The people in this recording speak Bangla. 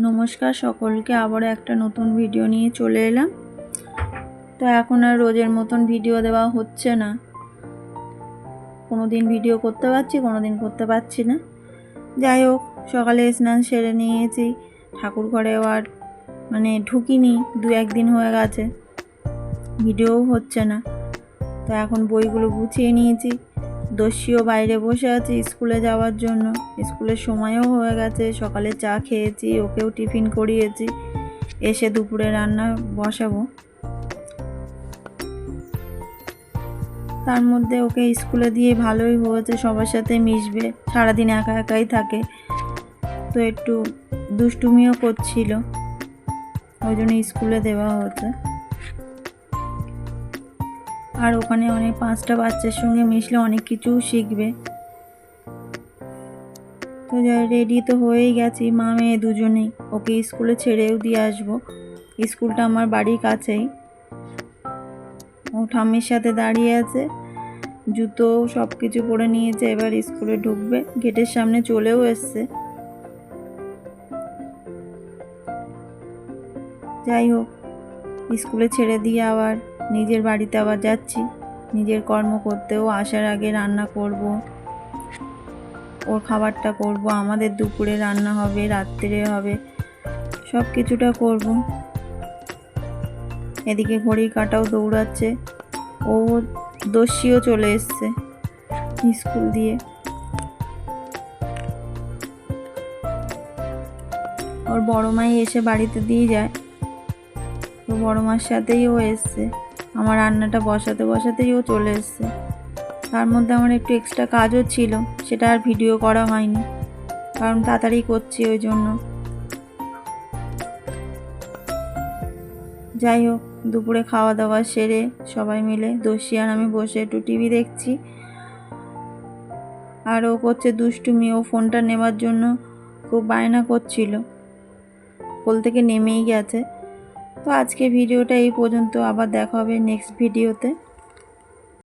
নমস্কার সকলকে, আবারও একটা নতুন ভিডিও নিয়ে চলে এলাম। তো এখন আর রোজের মতন ভিডিও দেওয়া হচ্ছে না, কোনো দিন ভিডিও করতে পারছি, কোনো দিন করতে পারছি না। যাই হোক, সকালে স্নান সেরে নিয়েছি, ঠাকুর ঘরেও আর ঢুকিনি, 2-1 দিন হয়ে গেছে, ভিডিওও হচ্ছে না। তো এখন বইগুলো গুছিয়ে নিয়েছি, দস্যিও বাইরে বসে আছি স্কুলে যাওয়ার জন্য, স্কুলের সময়ও হয়ে গেছে। সকালে চা খেয়েছি, ওকেও টিফিন করিয়েছি, এসে দুপুরে রান্না বসাবো। তার মধ্যে ওকে স্কুলে দিয়ে ভালোই হয়েছে, সবার সাথে মিশবে, সারাদিন একা একাই থাকে, তো একটু দুষ্টুমিও করছিল, ওই জন্য স্কুলে দেওয়া হয়েছে। আর ওখানে অনেক 5টা বাচ্চার সঙ্গে মিশলে অনেক কিছুও শিখবে। তো রেডি তো হয়েই গেছি, মা মেয়ে দুজনেই। ওকে স্কুলে ছেড়েও দিয়ে আসবো, স্কুলটা আমার বাড়ির কাছেই। ও ঠাম্মির সাথে দাঁড়িয়ে আছে, জুতো সব কিছু পরে নিয়েছে, এবার স্কুলে ঢুকবে। গেটের সামনে চলেও এসছে। যাই হোক, স্কুলে ছেড়ে দিয়ে আবার নিজের বাড়িতে আবার যাচ্ছি, নিজের কর্ম করতেও। আসার আগে রান্না করব, ওর খাবারটা করব, আমাদের দুপুরে রান্না হবে, রাত্রে হবে, সব কিছুটা করব। এদিকে ঘড়ির কাঁটাও দৌড়াচ্ছে, ও দস্যিও চলে এসছে স্কুল দিয়ে। ওর বড় মাই এসে বাড়িতে দিয়ে যায়, তো বড় মার সাথেই ও এসছে। আমার রান্নাটা বসাতেই ও চলে এসছে। তার মধ্যে আমার একটু এক্সট্রা কাজও ছিল, সেটা আর ভিডিও করা হয়নি, কারণ তাড়াতাড়ি করছি ওই জন্য। যাই হোক, দুপুরে খাওয়া দাওয়া সেরে সবাই মিলে দস্যি আর আমি বসে একটু টিভি দেখছি। আর ও করছে দুষ্টুমি, ও ফোনটা নেওয়ার জন্য খুব বায়না করছিল, কোল থেকে নেমেই গেছে। তো আজকে ভিডিওটা এই পর্যন্ত, আবার দেখা হবে নেক্সট ভিডিওতে।